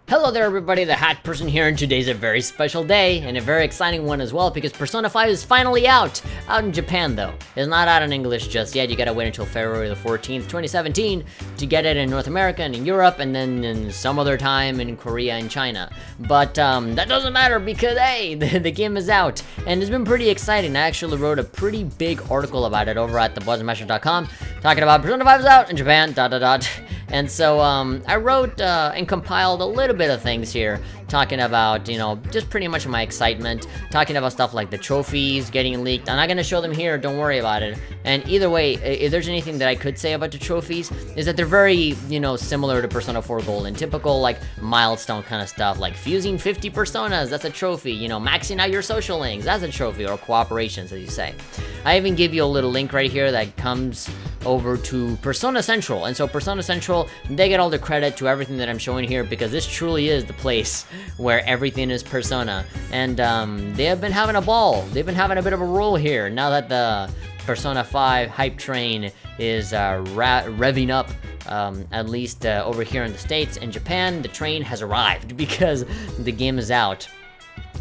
Hello there everybody, the Hat Person here, and today's a very special day, and a very exciting one as well, because Persona 5 is finally out in Japan though. It's not out in English just yet, you gotta wait until February the 14th, 2017 to get it in North America and in Europe, and then in some other time in Korea and China. But that doesn't matter because, hey, the game is out, and it's been pretty exciting. I actually wrote a pretty big article about it over at thebuzzmaster.com, talking about Persona 5 is out in Japan, ... And so I wrote and compiled a little bit of things here, talking about, you know, just pretty much my excitement, talking about stuff like the trophies getting leaked. I'm not gonna show them here, don't worry about it. And either way, if there's anything that I could say about the trophies, is that they're very, you know, similar to Persona 4 Golden. Typical, like, milestone kind of stuff, like fusing 50 personas, that's a trophy. You know, maxing out your social links, that's a trophy, or cooperations, as you say. I even give you a little link right here that comes over to Persona Central, and so Persona Central, they get all the credit to everything that I'm showing here, because this truly is the place where everything is Persona, and they have been having a ball. They've been having a bit of a roll here, now that the Persona 5 hype train is revving up, at least over here in the States. In Japan, the train has arrived, because the game is out.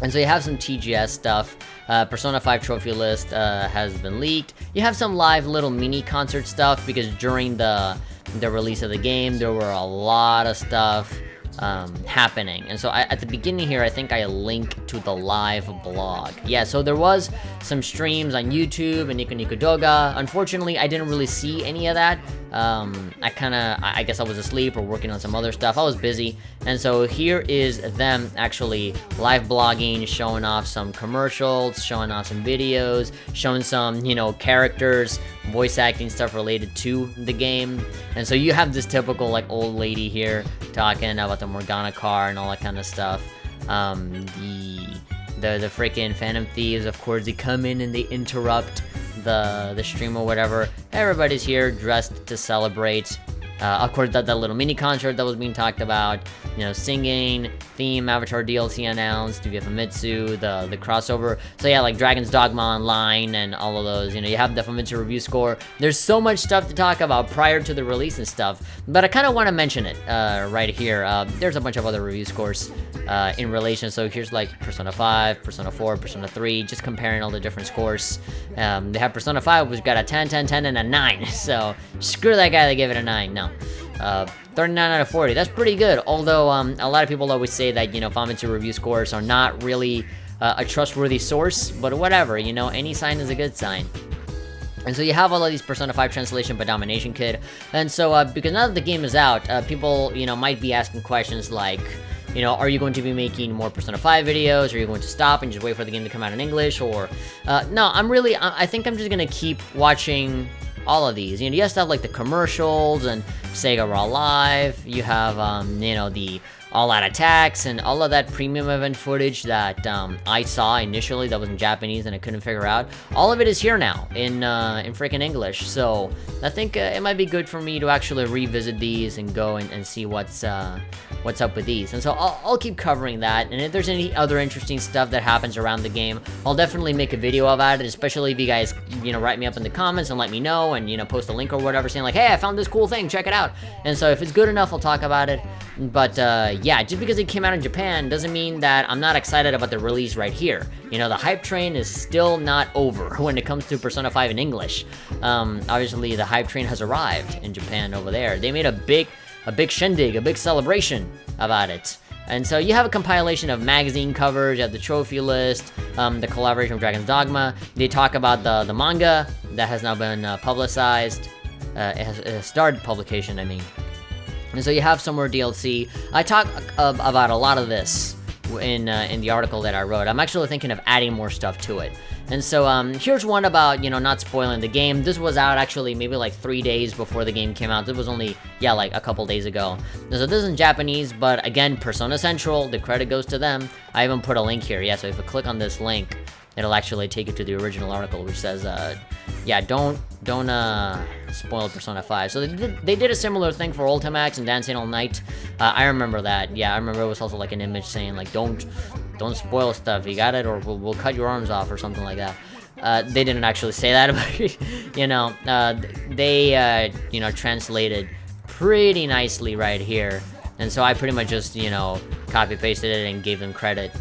And so you have some TGS stuff, Persona 5 trophy list has been leaked. You have some live little mini concert stuff, because during the release of the game, there were a lot of stuff happening. And so at the beginning here, I think I linked to the live blog. Yeah, so there was some streams on YouTube and Nico Nico Doga. Unfortunately, I didn't really see any of that. I guess I was asleep or working on some other stuff. I was busy. And so here is them actually live blogging, showing off some commercials, showing off some videos, showing some, you know, characters, voice acting stuff related to the game. And so you have this typical, like, old lady here talking about the Morgana car and all that kind of stuff. The freaking Phantom Thieves, of course, they come in and they interrupt the stream or whatever. Everybody's here dressed to celebrate. Of course, that little mini concert that was being talked about, you know, singing, theme, Avatar DLC announced, via Famitsu, the crossover. So yeah, like Dragon's Dogma Online and all of those, you know, you have the Famitsu review score. There's so much stuff to talk about prior to the release and stuff, but I kind of want to mention it right here. There's a bunch of other review scores in relation. So here's like Persona 5, Persona 4, Persona 3, just comparing all the different scores. They have Persona 5, which got a 10, 10, 10, and a 9. So screw that guy that gave it a 9. No. 39 out of 40, that's pretty good, although a lot of people always say that, you know, Famitsu review scores are not really a trustworthy source, but whatever, you know, any sign is a good sign. And so you have all of these Persona 5 translation by Domination Kid, and so because now that the game is out, people, you know, might be asking questions like, you know, are you going to be making more Persona 5 videos? Are you going to stop and just wait for the game to come out in English? Or, no, I think I'm just gonna keep watching all of these. You know, you have stuff like the commercials and Sega Raw Live. You have, you know, the all-out attacks and all of that premium event footage that I saw initially that was in Japanese and I couldn't figure out. All of it is here now in freaking English. So I think it might be good for me to actually revisit these and go and see what's up with these. And so I'll keep covering that. And if there's any other interesting stuff that happens around the game, I'll definitely make a video about it, especially if you guys, you know, write me up in the comments and let me know, and, you know, post a link or whatever saying like, hey, I found this cool thing, check it out. And so if it's good enough, I'll talk about it. But yeah, just because it came out in Japan doesn't mean that I'm not excited about the release right here. You know, the hype train is still not over when it comes to Persona 5 in English. Obviously, the hype train has arrived in Japan over there. They made a big shindig, a big celebration about it. And so you have a compilation of magazine covers, you have the trophy list, the collaboration with Dragon's Dogma. They talk about the manga that has now been publicized. It has started publication, I mean. And so you have some more DLC. I talk about a lot of this in the article that I wrote. I'm actually thinking of adding more stuff to it. And so here's one about, you know, not spoiling the game. This was out actually maybe like 3 days before the game came out. This was only, yeah, like a couple days ago. So this is in Japanese, but again, Persona Central, the credit goes to them. I even put a link here. Yeah, so if you click on this link, it'll actually take you to the original article, which says, yeah, don't spoil Persona 5. So they did a similar thing for Ultimax and Dancing All Night. I remember that. Yeah, I remember it was also like an image saying like, don't spoil stuff. You got it, or we'll cut your arms off or something like that. They didn't actually say that, but you know, they you know, translated pretty nicely right here. And so I pretty much just, you know, copy pasted it and gave them credit.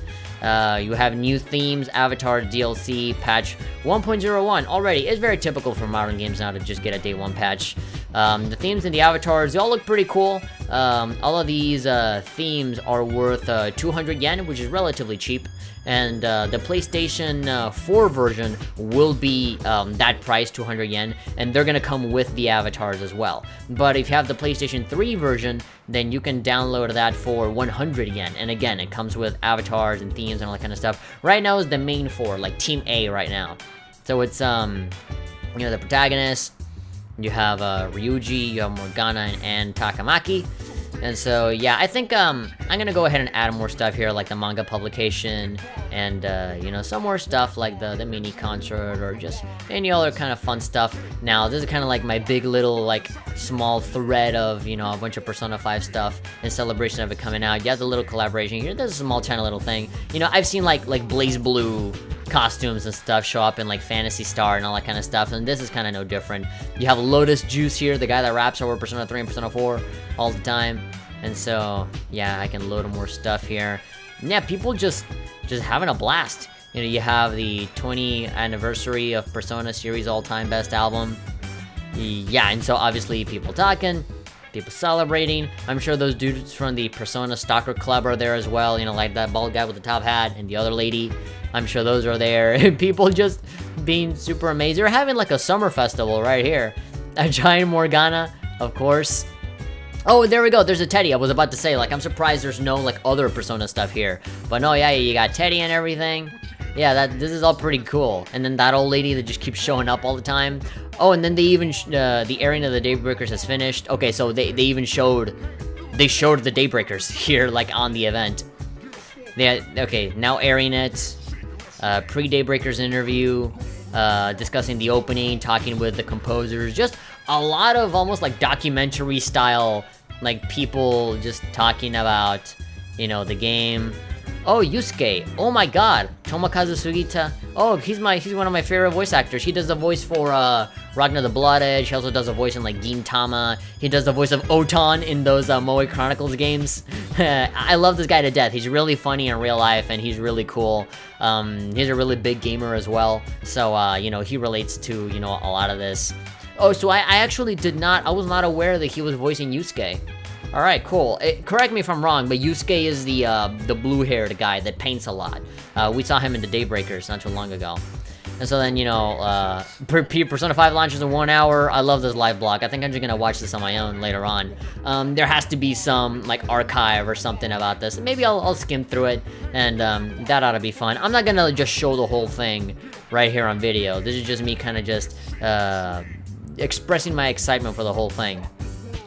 You have new themes, avatar DLC, patch 1.01 already. It's very typical for modern games now to just get a day 1 patch. The themes and the avatars, they all look pretty cool. All of these themes are worth 200 yen, which is relatively cheap. And the PlayStation 4 version will be that price, 200 yen, and they're gonna come with the avatars as well. But if you have the PlayStation 3 version, then you can download that for 100 yen. And again, it comes with avatars and themes and all that kind of stuff. Right now is the main 4, like Team A right now. So it's, you know, the protagonist, you have Ryuji, you have Morgana, and Takamaki. And so, yeah, I think I'm gonna go ahead and add more stuff here, like the manga publication, and, you know, some more stuff like the mini concert, or just any other kind of fun stuff. Now, this is kind of like my big little, like, small thread of, you know, a bunch of Persona 5 stuff in celebration of it coming out. You have the little collaboration here. There's a small, tiny little thing. You know, I've seen, like Blaze Blue costumes and stuff show up in, like, Phantasy Star and all that kind of stuff, and this is kind of no different. You have Lotus Juice here, the guy that raps over Persona 3 and Persona 4 all the time. And so, yeah, I can load more stuff here. And yeah, people just having a blast. You know, you have the 20th anniversary of Persona series all-time best album. Yeah, and so obviously people talking, people celebrating. I'm sure those dudes from the Persona Stalker Club are there as well. You know, like that bald guy with the top hat and the other lady. I'm sure those are there. And people just being super amazing. They're having like a summer festival right here. A giant Morgana, of course. Oh, there we go, there's a Teddy. I was about to say, like, I'm surprised there's no, like, other Persona stuff here. But no, yeah, you got Teddy and everything. Yeah, this is all pretty cool. And then that old lady that just keeps showing up all the time. Oh, and then they even, the airing of the Daybreakers has finished. Okay, so they even showed the Daybreakers here, like, on the event. Yeah, okay, now airing it. Pre-Daybreakers interview. Discussing the opening, talking with the composers. Just a lot of almost, like, documentary style, like, people just talking about, you know, the game. Oh, Yusuke. Oh my god. Tomoe Sugita. Oh, he's one of my favorite voice actors. He does the voice for Ragnar the Blood Edge. He also does a voice in, like, Gintama. He does the voice of Otan in those Moe Chronicles games. I love this guy to death. He's really funny in real life, and he's really cool. He's a really big gamer as well. So, you know, he relates to, you know, a lot of this. Oh, so I actually I was not aware that he was voicing Yusuke. Alright, cool. Correct me if I'm wrong, but Yusuke is the blue-haired guy that paints a lot. We saw him in the Daybreakers not too long ago. And so then, you know, Persona 5 launches in 1 hour. I love this live blog. I think I'm just gonna watch this on my own later on. There has to be some, like, archive or something about this. Maybe I'll skim through it, and that ought to be fun. I'm not gonna just show the whole thing right here on video. This is just me kind of just expressing my excitement for the whole thing.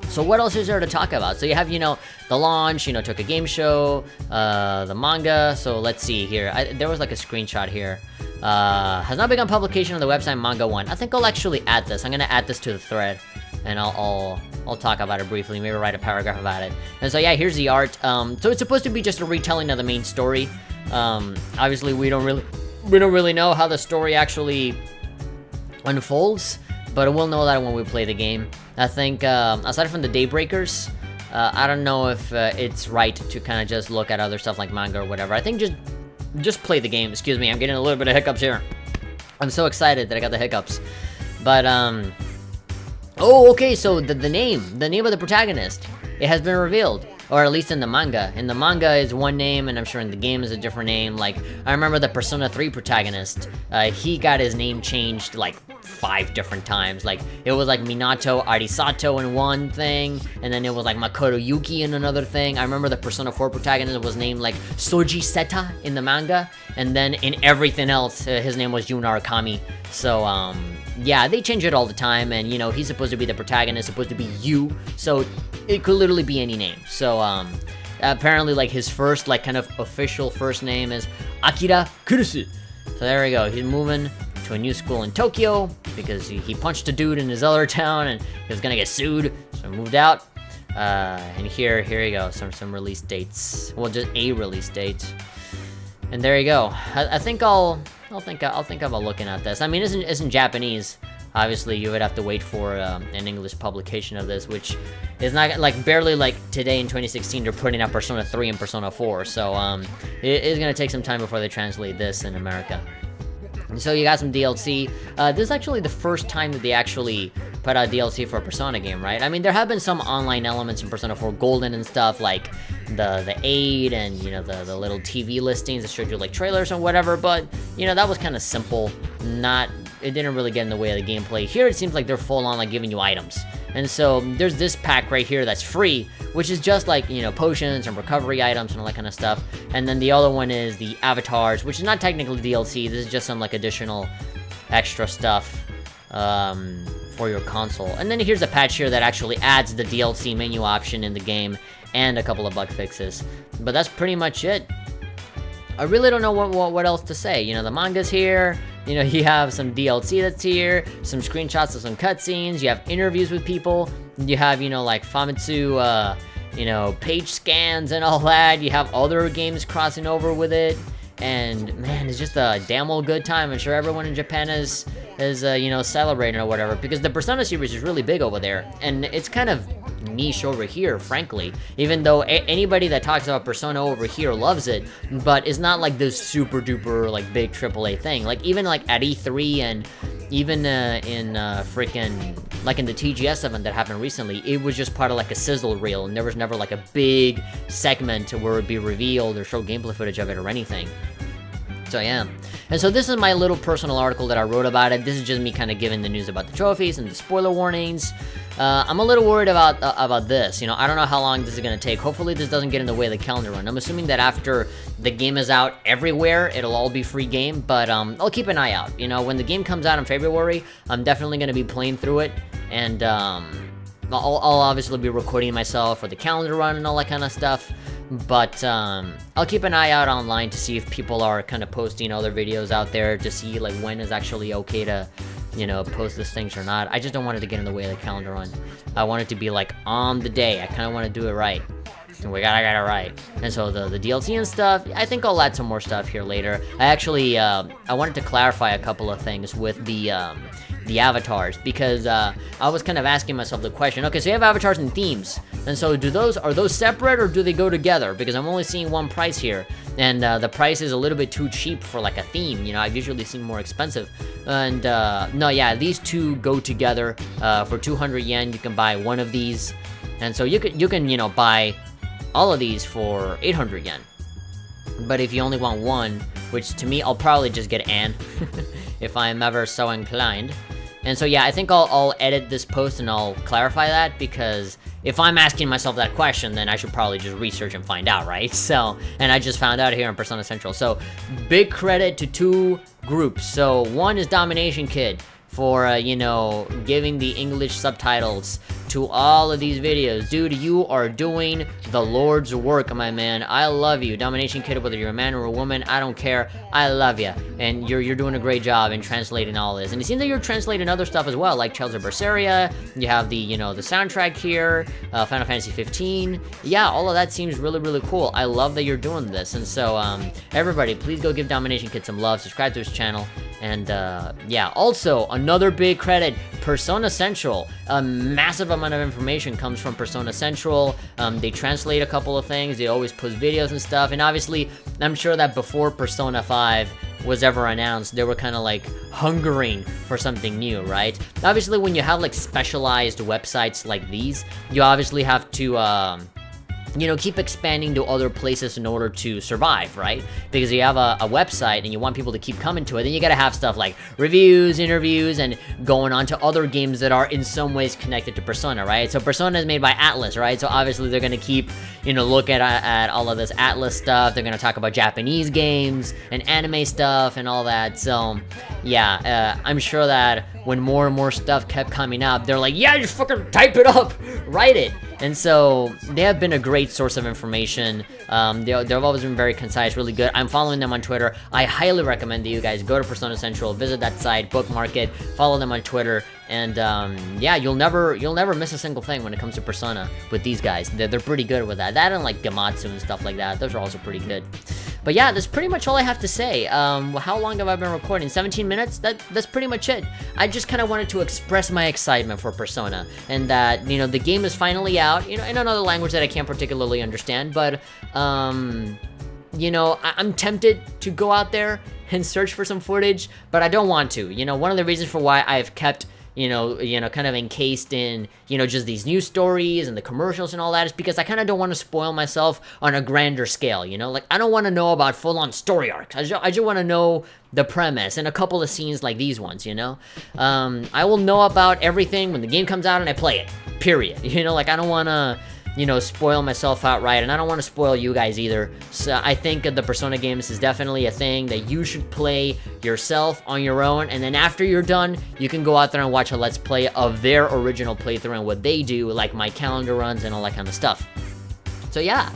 So what else is there to talk about? So you have, you know, the launch, you know, Tokyo Game Show, the manga. So let's see here. There was like a screenshot here. Has not begun publication on the website Manga One. I think I'll actually add this. I'm gonna add this to the thread, and I'll talk about it briefly. Maybe write a paragraph about it. And so yeah, here's the art. So it's supposed to be just a retelling of the main story. Obviously we don't really know how the story actually unfolds, but we'll know that when we play the game. I think, aside from the Daybreakers, I don't know if it's right to kind of just look at other stuff like manga or whatever. I think just play the game. Excuse me, I'm getting a little bit of hiccups here. I'm so excited that I got the hiccups. But, oh, okay, so the name of the protagonist, it has been revealed. Or at least in the manga. In the manga is one name, and I'm sure in the game is a different name. Like, I remember the Persona 3 protagonist. He got his name changed, like, 5 different times. Like, it was like Minato Arisato in one thing, and then it was like Makoto Yuki in another thing. I remember the Persona 4 protagonist was named, like, Soji Seta in the manga, and then in everything else, his name was Yun Arakami. So, yeah, they change it all the time, and, you know, he's supposed to be the protagonist, supposed to be Yu, so it could literally be any name. So, apparently, like, his first, like, kind of official first name is Akira Kurusu. So there we go, he's moving to a new school in Tokyo, because he punched a dude in his other town, and he was gonna get sued, so he moved out. And here you go, some release dates. Well, just a release date. And there you go. I think I'll think about looking at this. I mean, it's in Japanese, Obviously, you would have to wait for an English publication of this, which is not, like, barely, like, today in 2016, they're putting out Persona 3 and Persona 4, so, it is gonna take some time before they translate this in America. So you got some DLC. This is actually the first time that they actually put out DLC for a Persona game, right? I mean, there have been some online elements in Persona 4 Golden and stuff, like the aid and, you know, the little TV listings that showed you, like, trailers or whatever, but, you know, that was kind of simple. It didn't really get in the way of the gameplay. Here, it seems like they're full on, like, giving you items. And so, there's this pack right here that's free, which is just, like, you know, potions and recovery items and all that kind of stuff. And then the other one is the avatars, which is not technically DLC. This is just some, like, additional extra stuff for your console. And then here's a patch here that actually adds the DLC menu option in the game and a couple of bug fixes. But that's pretty much it. I really don't know what else to say. You know, the manga's here. You know, you have some DLC that's here, some screenshots of some cutscenes, you have interviews with people, you have, you know, like, Famitsu, you know, page scans and all that, you have other games crossing over with it, and, man, it's just a damn old good time. I'm sure everyone in Japan is you know, celebrating or whatever, because the Persona series is really big over there, and it's kind of niche over here, frankly, even though anybody that talks about Persona over here loves it, but it's not like this super duper, like, big AAA thing. Like, even, like, at E3 and even in freaking, like, in the TGS event that happened recently, it was just part of, like, a sizzle reel, and there was never, like, a big segment where it'd be revealed or show gameplay footage of it or anything. So yeah. And so this is my little personal article that I wrote about it. This is just me kind of giving the news about the trophies and the spoiler warnings. I'm a little worried about this. You know, I don't know how long this is going to take. Hopefully this doesn't get in the way of the calendar run. I'm assuming that after the game is out everywhere, it'll all be free game, but I'll keep an eye out. You know, when the game comes out in February, I'm definitely going to be playing through it, and I'll obviously be recording myself for the calendar run and all that kind of stuff. But I'll keep an eye out online to see if people are kind of posting other videos out there to see, like, when is actually okay to, you know, post these things or not. I just don't want it to get in the way of the calendar run. I want it to be, like, on the day. I kind of want to do it right. And we gotta get it right. And so the DLC and stuff, I think I'll add some more stuff here later. I actually, I wanted to clarify a couple of things with the avatars, because I was kind of asking myself the question, okay, so you have avatars and themes, and so are those separate or do they go together? Because I'm only seeing one price here, and the price is a little bit too cheap for, like, a theme. You know, I've usually seen more expensive, and no, yeah, these two go together. For 200 yen, you can buy one of these, and so you can, you know, buy all of these for 800 yen. But if you only want one, which to me, I'll probably just get an, if I'm ever so inclined. And so yeah, I think I'll edit this post and I'll clarify that, because if I'm asking myself that question, then I should probably just research and find out, right? So, and I just found out here on Persona Central. So, big credit to two groups. So, one is Domination Kid for, you know, giving the English subtitles to all of these videos. Dude, you are doing the Lord's work, my man. I love you. Domination Kid, whether you're a man or a woman, I don't care. I love you. And you're doing a great job in translating all this. And it seems that you're translating other stuff as well, like Tales of Berseria. You have the, you know, the soundtrack here, Final Fantasy 15. Yeah, all of that seems really, really cool. I love that you're doing this. And so, everybody, please go give Domination Kid some love. Subscribe to his channel. And, yeah, also, another big credit, Persona Central. A massive amount of information comes from Persona Central. They translate a couple of things. They always post videos and stuff. And obviously, I'm sure that before Persona 5 was ever announced, they were kind of like hungering for something new, right? Obviously, when you have like specialized websites like these, you obviously have to, you know, keep expanding to other places in order to survive, right? Because you have a website and you want people to keep coming to it, then you gotta have stuff like reviews, interviews, and going on to other games that are in some ways connected to Persona, right? So Persona is made by Atlus, right? So obviously they're gonna keep, you know, look at all of this Atlus stuff. They're gonna talk about Japanese games and anime stuff and all that. So yeah, I'm sure that when more and more stuff kept coming up, they're like, yeah, just fucking type it up, write it. And so they have been a great source of information. They've always been very concise, really good. I'm following them on Twitter. I highly recommend that you guys go to Persona Central, visit that site, bookmark it, follow them on Twitter, and yeah, you'll never miss a single thing when it comes to Persona with these guys. They're pretty good with that. That and like Gamatsu and stuff like that. Those are also pretty good. But yeah, that's pretty much all I have to say. How long have I been recording? 17 minutes? That's pretty much it. I just kind of wanted to express my excitement for Persona, and that, you know, the game is finally out, you know, in another language that I can't particularly understand, but, you know, I'm tempted to go out there and search for some footage, but I don't want to. You know, one of the reasons for why I've kept, you know, kind of encased in, you know, just these news stories and the commercials and all that is because I kind of don't want to spoil myself on a grander scale, you know? Like, I don't want to know about full-on story arcs. I just want to know the premise and a couple of scenes like these ones, you know? I will know about everything when the game comes out and I play it, period. You know, like, I don't want to, you know, spoil myself outright, and I don't want to spoil you guys either. So I think the Persona games is definitely a thing that you should play yourself on your own, and then after you're done, you can go out there and watch a Let's Play of their original playthrough and what they do, like my calendar runs and all that kind of stuff. So yeah.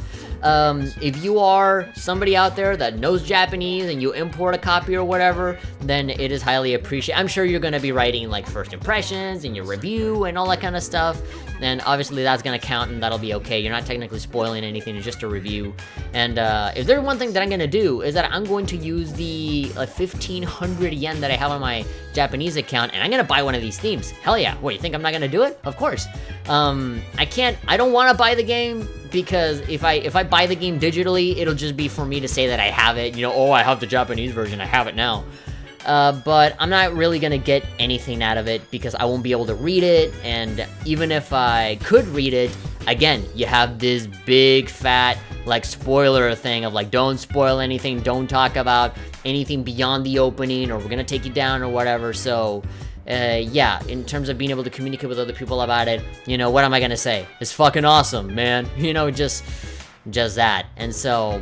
If you are somebody out there that knows Japanese and you import a copy or whatever, then it is highly appreciated. I'm sure you're gonna be writing like first impressions and your review and all that kind of stuff, and obviously that's gonna count and that'll be okay. You're not technically spoiling anything, it's just a review. And if there's one thing that I'm gonna do is that I'm going to use the 1,500 yen that I have on my Japanese account, and I'm gonna buy one of these themes. Hell yeah. What, you think I'm not gonna do it? Of course. I don't want to buy the game, because if I buy the game digitally, it'll just be for me to say that I have it, you know, oh, I have the Japanese version, I have it now. But I'm not really gonna get anything out of it because I won't be able to read it, and even if I could read it, again, you have this big fat, like, spoiler thing of like, don't spoil anything, don't talk about anything beyond the opening, or we're gonna take you down or whatever. So yeah, in terms of being able to communicate with other people about it, you know, what am I gonna say? It's fucking awesome, man. You know, just that. And so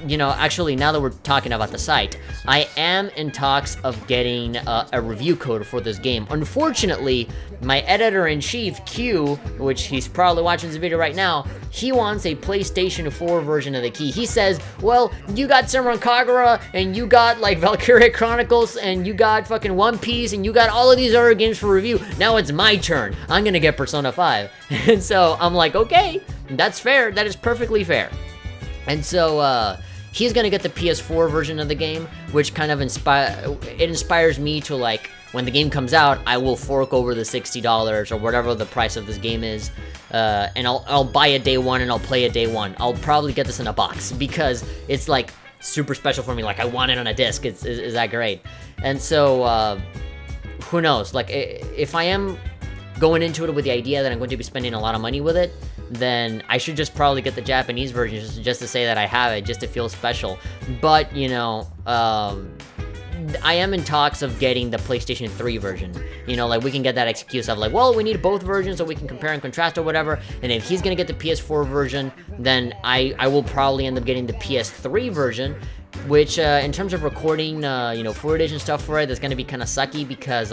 you know, actually, now that we're talking about the site, I am in talks of getting a review code for this game. Unfortunately, my editor-in-chief, Q, which he's probably watching this video right now, he wants a PlayStation 4 version of the key. He says, well, you got Samurai Kagura, and you got, like, Valkyria Chronicles, and you got fucking One Piece, and you got all of these other games for review. Now it's my turn. I'm gonna get Persona 5. And so I'm like, okay, that's fair. That is perfectly fair. And so, he's gonna get the PS4 version of the game, which kind of inspires me to, like, when the game comes out, I will fork over the $60 or whatever the price of this game is, and I'll buy it day one and I'll play it day one. I'll probably get this in a box because it's, like, super special for me. Like, I want it on a disc. It's that great. And so, who knows? Like, if I am going into it with the idea that I'm going to be spending a lot of money with it, then I should just probably get the Japanese version just to say that I have it, just to feel special. But, you know, I am in talks of getting the PlayStation 3 version. You know, like, we can get that excuse of like, well, we need both versions so we can compare and contrast or whatever. And if he's gonna get the PS4 version, then I will probably end up getting the PS3 version, which, in terms of recording, you know, footage and stuff for it, that's gonna be kind of sucky because,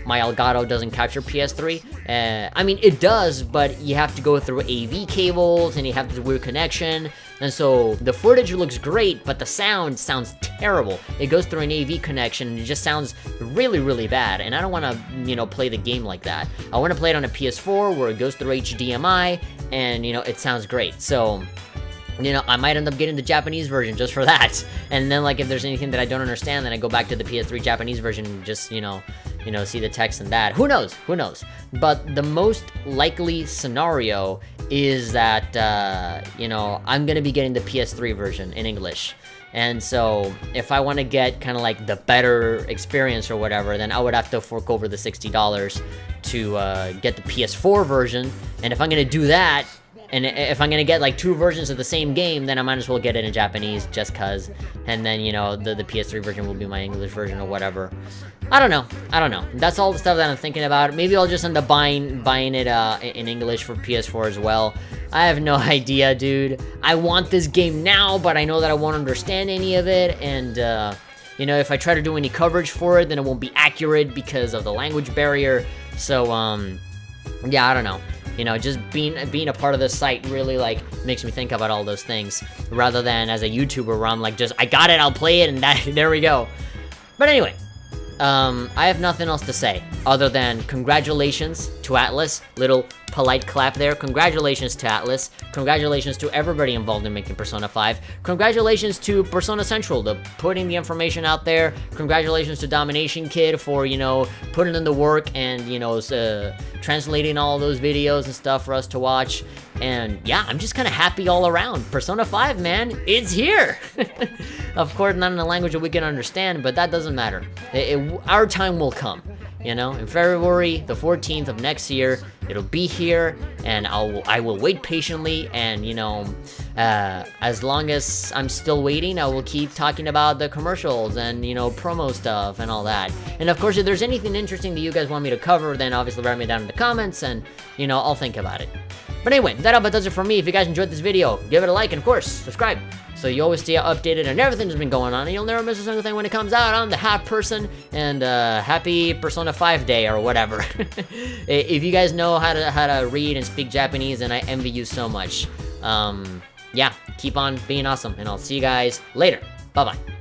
my Elgato doesn't capture PS3. I mean, it does, but you have to go through AV cables, and you have this weird connection, and so the footage looks great, but the sound sounds terrible. It goes through an AV connection, and it just sounds really, really bad, and I don't want to, you know, play the game like that. I want to play it on a PS4, where it goes through HDMI, and, you know, it sounds great. So, you know, I might end up getting the Japanese version just for that. And then, like, if there's anything that I don't understand, then I go back to the PS3 Japanese version and just, you know, see the text and that. Who knows? Who knows? But the most likely scenario is that, you know, I'm gonna be getting the PS3 version in English. And so, if I want to get kind of like the better experience or whatever, then I would have to fork over the $60 to get the PS4 version. And if I'm gonna do that, and if I'm gonna get like two versions of the same game, then I might as well get it in Japanese just cause. And then, you know, the PS3 version will be my English version or whatever. I don't know. That's all the stuff that I'm thinking about. Maybe I'll just end up buying it in English for PS4 as well. I have no idea, dude. I want this game now, but I know that I won't understand any of it. And, you know, if I try to do any coverage for it, then it won't be accurate because of the language barrier. So, yeah, I don't know. You know, just being a part of this site really, like, makes me think about all those things, rather than as a YouTuber where I'm like, just, I got it, I'll play it, and that, there we go. But anyway, I have nothing else to say other than congratulations to Atlas. Little polite clap there. Congratulations to Atlas. Congratulations to everybody involved in making Persona 5. Congratulations to Persona Central, to putting the information out there. Congratulations to Domination Kid for, you know, putting in the work and, you know, translating all those videos and stuff for us to watch. And yeah, I'm just kind of happy all around. Persona 5, man, it's here! Of course, not in a language that we can understand, but that doesn't matter. Our time will come, you know? In February the 14th of next year, it'll be here, and I will wait patiently, and, you know, as long as I'm still waiting, I will keep talking about the commercials and, you know, promo stuff and all that. And of course, if there's anything interesting that you guys want me to cover, then obviously write me down in the comments, and, you know, I'll think about it. But anyway, that about does it for me. If you guys enjoyed this video, give it a like, and of course, subscribe, so you always stay updated on everything that's been going on, and you'll never miss a single thing when it comes out. I'm the Hat Person, and happy Persona 5 Day, or whatever. If you guys know how to read and speak Japanese, then I envy you so much. Yeah, keep on being awesome, and I'll see you guys later. Bye-bye.